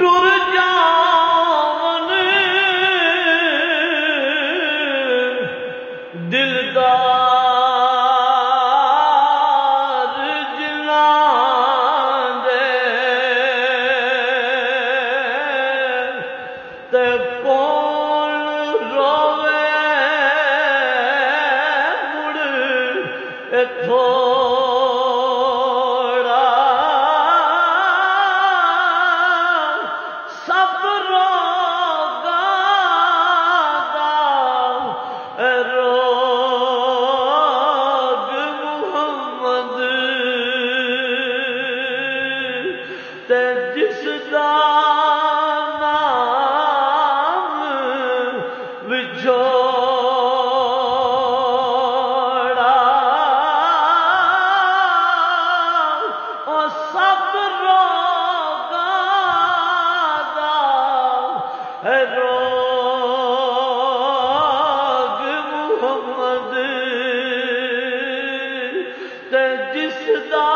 ٹر جاون دلدار جنان دے تے کون روے مڑ تھوڑا سب روگاں دا روگ محمد تے جس دا نام وچھوڑا او سب روگاں دا روگ محمد تے جس دا